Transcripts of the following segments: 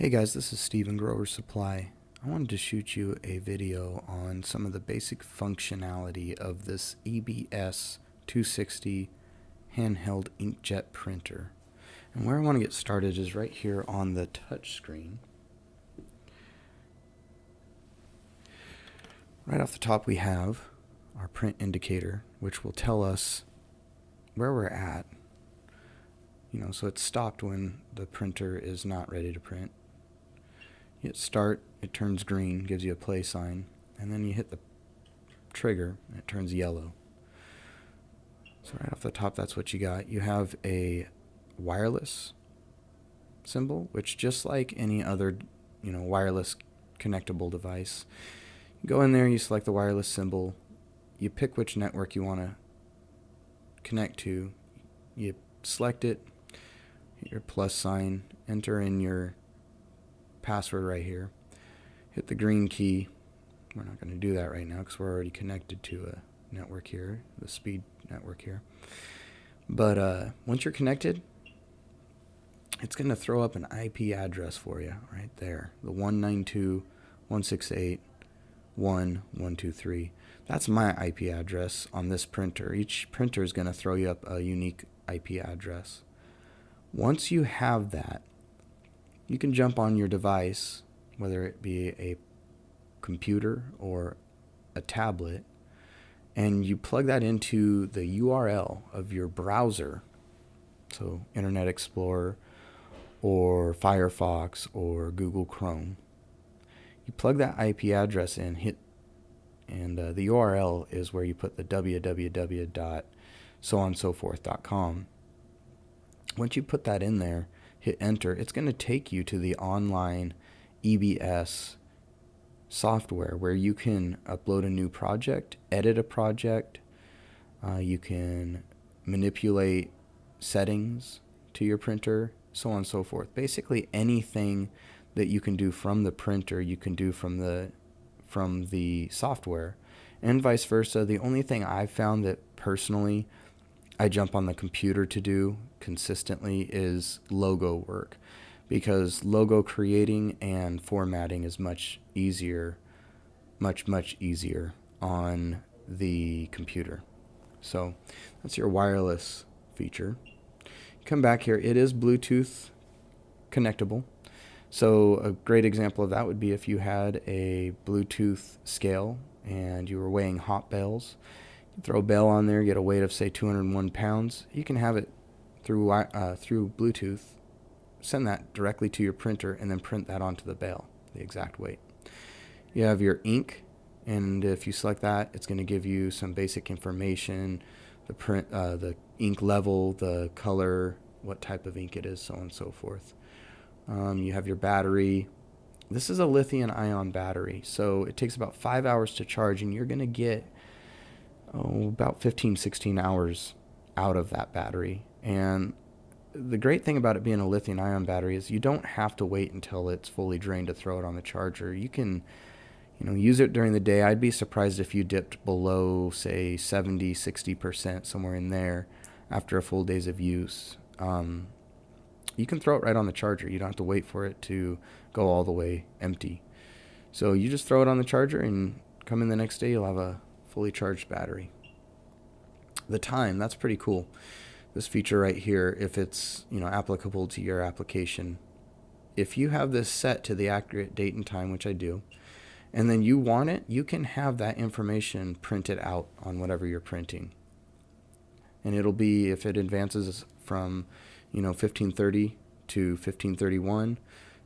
Hey guys, this is Steven Grover Supply. I wanted to shoot you a video on some of the basic functionality of this EBS260 Handheld Inkjet Printer. And where I want to get started is right here on the touch screen. Right off the top we have our print indicator, which will tell us where we're at. So it's stopped when the printer is not ready to print. You hit start, it turns green, gives you a play sign, and then you hit the trigger and it turns yellow. So right off the top, that's what you got. You have a wireless symbol, which just like any other wireless connectable device, you go in there, you select the wireless symbol, you pick which network you want to connect to, you select it, hit your plus sign, enter in your password right here, hit the green key. We're not going to do that right now because we're already connected to a network here, the speed network here. But once you're connected, it's going to throw up an IP address for you right there, the 192.168.1.123. That's my IP address on this printer. Each printer is going to throw you up a unique IP address. Once you have that, you can jump on your device, whether it be a computer or a tablet, and you plug that into the URL of your browser, so Internet Explorer or Firefox or Google Chrome. You plug that IP address in, and the URL is where you put the www.soonsoforth.com. Once you put that in there, hit enter, it's going to take you to the online EBS software where you can upload a new project, edit a project, you can manipulate settings to your printer, so on and so forth. Basically anything that you can do from the printer, you can do from the software, and vice versa. The only thing I've found that personally I jump on the computer to do consistently is logo work, because logo creating and formatting is much easier on the computer. So that's your wireless feature. Come back here, it is Bluetooth connectable. So a great example of that would be if you had a Bluetooth scale and you were weighing hot bales. Throw a bale on there, get a weight of say 201 pounds. You can have it through Bluetooth, send that directly to your printer, and then print that onto the bale, the exact weight. You have your ink, and if you select that, it's going to give you some basic information, the ink level, the color, what type of ink it is, so on and so forth. You have your battery. This is a lithium-ion battery, so it takes about 5 hours to charge, and you're going to get about 15-16 hours out of that battery. And the great thing about it being a lithium-ion battery is you don't have to wait until it's fully drained to throw it on the charger. You can use it during the day. I'd be surprised if you dipped below say 70-60%, somewhere in there, after a full days of use. You can throw it right on the charger. You don't have to wait for it to go all the way empty. So you just throw it on the charger and come in the next day, you'll have a fully charged battery. The time, that's pretty cool. This feature right here, if it's applicable to your application, if you have this set to the accurate date and time, which I do, and then you want it, you can have that information printed out on whatever you're printing. And it'll be, if it advances from 1530 to 1531,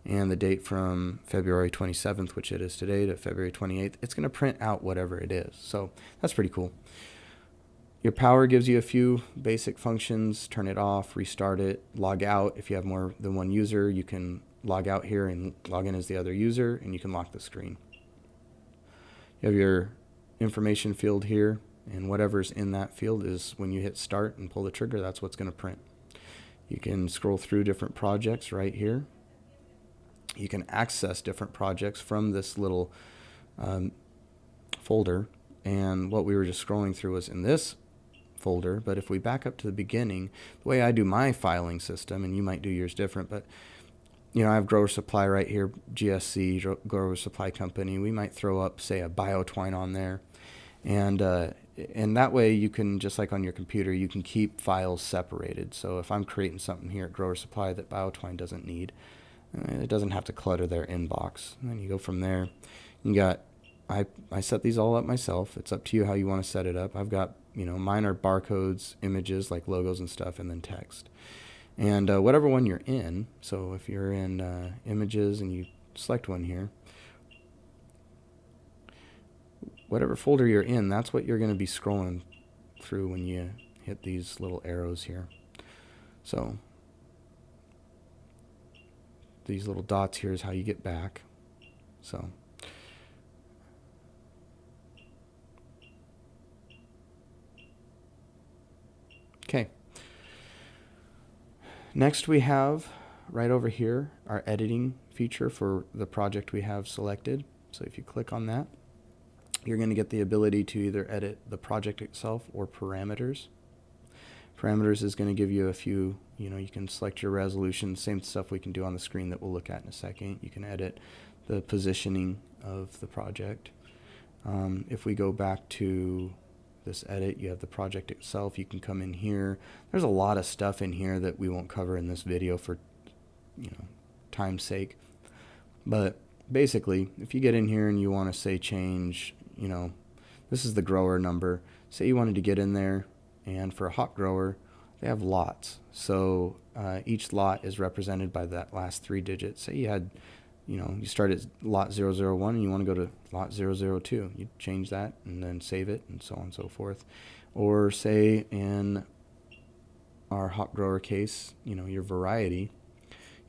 and the date from February 27th, which it is today, to February 28th, it's going to print out whatever it is. So that's pretty cool. Your power gives you a few basic functions: turn it off, restart it, log out. If you have more than one user, you can log out here and log in as the other user, and you can lock the screen. You have your information field here, and whatever's in that field is, when you hit start and pull the trigger, that's what's going to print. You can scroll through different projects right here. You can access different projects from this little folder, and what we were just scrolling through was in this folder. But if we back up to the beginning, the way I do my filing system, and you might do yours different, but you know, I have Grower Supply right here, GSC, Grower Supply Company. We might throw up, say, a BioTwine on there. And that way you can, just like on your computer, you can keep files separated. So if I'm creating something here at Grower Supply that BioTwine doesn't need, it doesn't have to clutter their inbox. And then you go from there. You got, I set these all up myself. It's up to you how you want to set it up. I've got, you know, mine are barcodes, images like logos and stuff, and then text. And whatever one you're in, so if you're in images and you select one here, whatever folder you're in, that's what you're going to be scrolling through when you hit these little arrows here. So these little dots here is how you get back. So okay. Next we have right over here our editing feature for the project we have selected. So if you click on that, you're going to get the ability to either edit the project itself or parameters. Parameters is going to give you a few, you know, you can select your resolution, same stuff we can do on the screen that we'll look at in a second. You can edit the positioning of the project. If we go back to this edit, you have the project itself. You can come in here. There's a lot of stuff in here that we won't cover in this video for, you know, time's sake. But basically, if you get in here and you want to say change, you know, this is the grower number. Say you wanted to get in there, and for a hop grower, they have lots. So each lot is represented by that last 3 digits. Say you had, you know, you start at lot 001 and you want to go to lot 002. You change that and then save it and so on and so forth. Or say in our hop grower case, you know, your variety,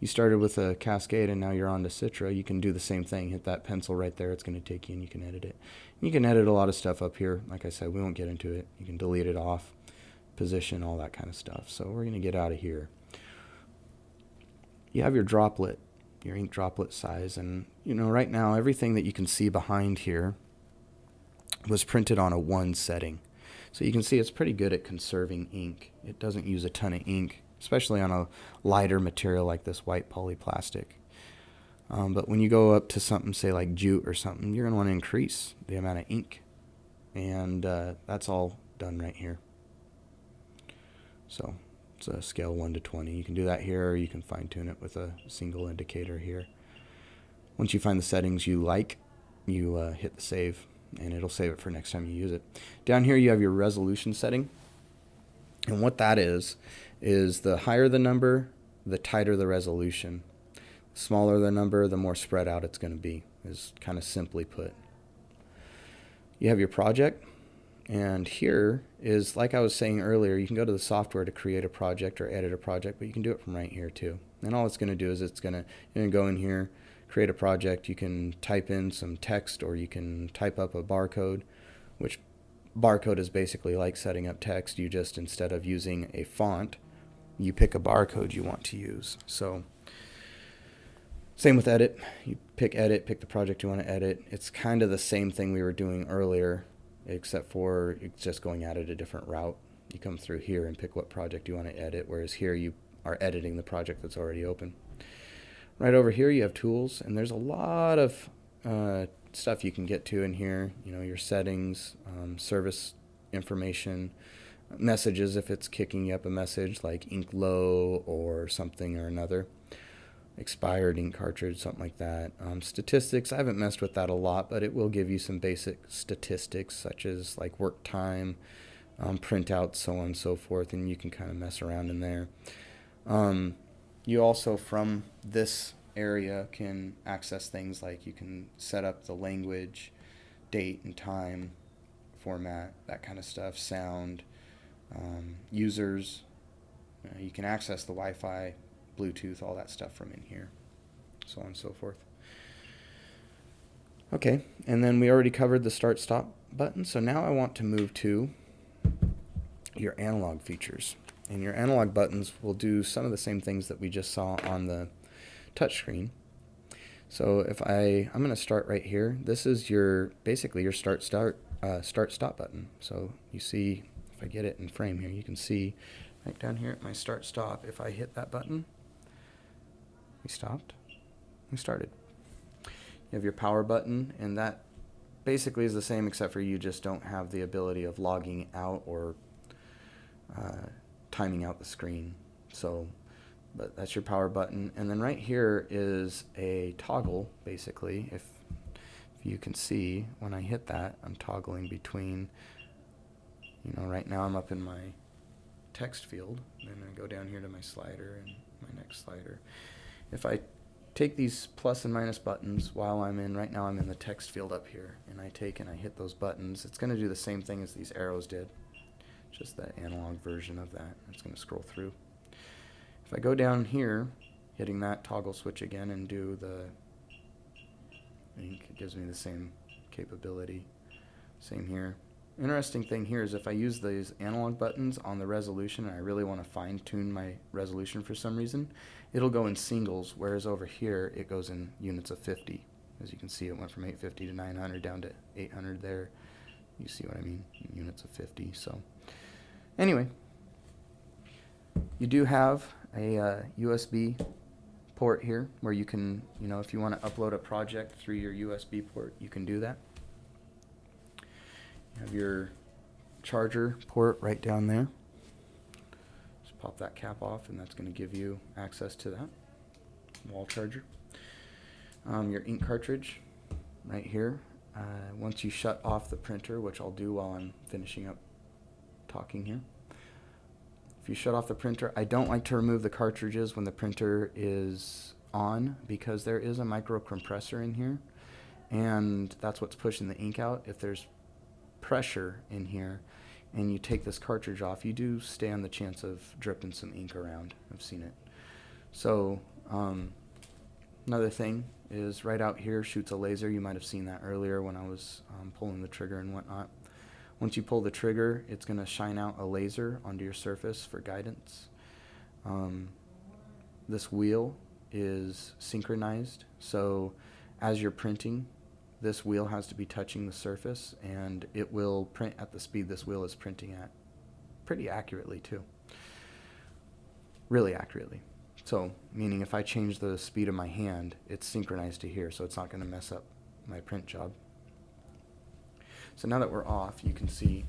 you started with a Cascade and now you're on to Citra. You can do the same thing. Hit that pencil right there. It's going to take you and you can edit it. And you can edit a lot of stuff up here. Like I said, we won't get into it. You can delete it off, position, all that kind of stuff. So we're going to get out of here. You have your droplet, your ink droplet size, and you know, right now everything that you can see behind here was printed on a 1 setting. So you can see it's pretty good at conserving ink. It doesn't use a ton of ink, especially on a lighter material like this white polyplastic. But when you go up to something, say like jute or something, you're going to want to increase the amount of ink. And that's all done right here. So it's a scale 1 to 20. You can do that here, or you can fine tune it with a single indicator here. Once you find the settings you like, you hit the save, and it'll save it for next time you use it. Down here you have your resolution setting. And what that is the higher the number, the tighter the resolution. The smaller the number, the more spread out it's going to be, is kind of simply put. You have your project, and here is, like I was saying earlier, you can go to the software to create a project or edit a project, but you can do it from right here too. And all it's going to do is it's going to go in here, create a project. You can type in some text, or you can type up a barcode, which barcode is basically like setting up text. You just, instead of using a font, you pick a barcode you want to use. So same with edit. You pick edit, pick the project you want to edit. It's kind of the same thing we were doing earlier, except for it's just going at it a different route. You come through here and pick what project you want to edit, whereas here you are editing the project that's already open. Right over here you have tools, and there's a lot of stuff you can get to in here. You know, your settings, service information, messages if it's kicking you up a message like ink low or something or another, expired ink cartridge, something like that. Statistics, I haven't messed with that a lot, but it will give you some basic statistics such as like work time, printouts, so on and so forth, and you can kind of mess around in there. You also, from this area, can access things like you can set up the language, date and time, format, that kind of stuff, sound, users. You can access the Wi-Fi, Bluetooth, all that stuff from in here, so on and so forth. Okay, and then we already covered the start-stop button, so now I want to move to your analog features. And your analog buttons will do some of the same things that we just saw on the touchscreen. So if I'm going to start right here. This is basically your start-stop button. So you see, if I get it in frame here, you can see right down here at my start-stop, if I hit that button, We stopped. We started. You have your power button, and that basically is the same except for you just don't have the ability of logging out or timing out the screen. So, but that's your power button. And then right here is a toggle, basically. If you can see, when I hit that, I'm toggling between, right now I'm up in my text field. Then I go down here to my slider and my next slider. If I take these plus and minus buttons while right now I'm in the text field up here, and I hit those buttons, it's going to do the same thing as these arrows did, just the analog version of that. It's going to scroll through. If I go down here, hitting that toggle switch again and do the ink, it gives me the same capability. Same here. Interesting thing here is if I use these analog buttons on the resolution and I really want to fine-tune my resolution for some reason, it'll go in singles, whereas over here it goes in units of 50. As you can see, it went from 850 to 900 down to 800 there. You see what I mean? Units of 50. So anyway, you do have a USB port here where you can, if you want to upload a project through your USB port, you can do that. You have your charger port right down there. Just pop that cap off and that's going to give you access to that wall charger. Your ink cartridge right here. Once you shut off the printer, which I'll do while I'm finishing up talking here. If you shut off the printer, I don't like to remove the cartridges when the printer is on because there is a micro compressor in here and that's what's pushing the ink out. If there's pressure in here and you take this cartridge off, you do stand the chance of dripping some ink around. I've seen it. So another thing is right out here shoots a laser. You might have seen that earlier when I was pulling the trigger and whatnot. Once you pull the trigger, it's going to shine out a laser onto your surface for guidance. This wheel is synchronized, so as you're printing, this wheel has to be touching the surface and it will print at the speed this wheel is printing at pretty accurately too. Really accurately. So, meaning if I change the speed of my hand, it's synchronized to here, so it's not going to mess up my print job. So now that we're off, you can see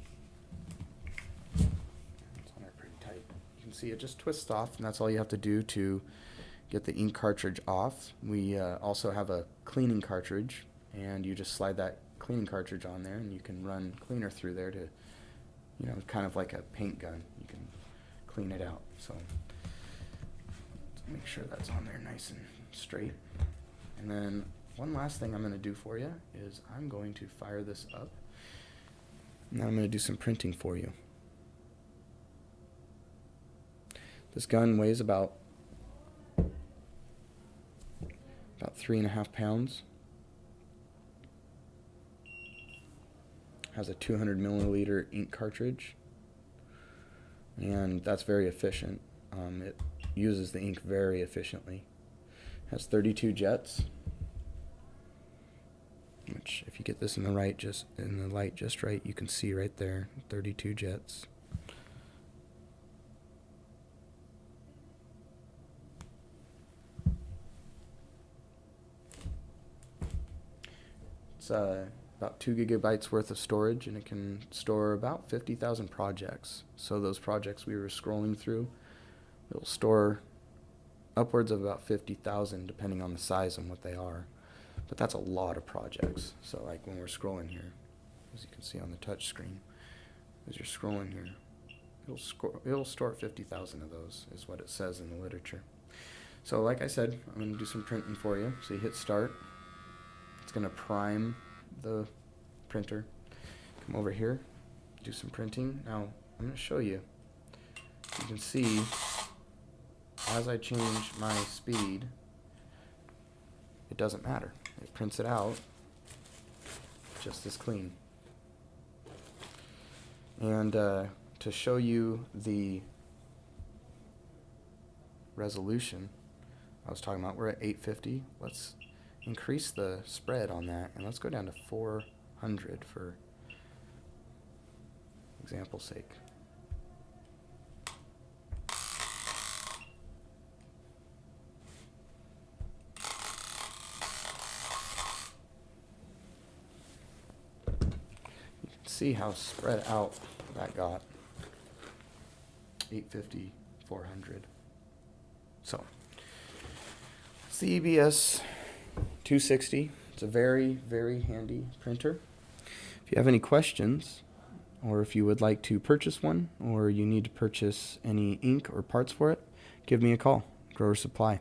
it's on there pretty tight. You can see it just twists off, and that's all you have to do to get the ink cartridge off. We also have a cleaning cartridge, and you just slide that cleaning cartridge on there, and you can run cleaner through there to, kind of like a paint gun. You can clean it out. So let's make sure that's on there nice and straight. And then one last thing I'm going to do for you is I'm going to fire this up. Now I'm going to do some printing for you. This gun weighs about 3.5 pounds. Has a 200 milliliter ink cartridge, and that's very efficient. It uses the ink very efficiently. Has 32 jets, which if you get this in the light just right, you can see right there, 32 jets. It's about 2 gigabytes worth of storage, and it can store about 50,000 projects. So those projects we were scrolling through, it'll store upwards of about 50,000 depending on the size and what they are. But that's a lot of projects. So like when we're scrolling here, as you can see on the touch screen, as you're scrolling here, it'll store 50,000 of those is what it says in the literature. So like I said, I'm going to do some printing for you. So you hit start. It's going to prime the printer. Come over here, do some printing. Now I'm going to show you. You can see as I change my speed, it doesn't matter. It prints it out just as clean. And to show you the resolution I was talking about, we're at 850. Let's increase the spread on that, and let's go down to 400 for example's sake. see how spread out that got. 850, 400. So it's the EBS 260. It's a very, very handy printer. If you have any questions, or if you would like to purchase one, or you need to purchase any ink or parts for it, give me a call. Grower Supply.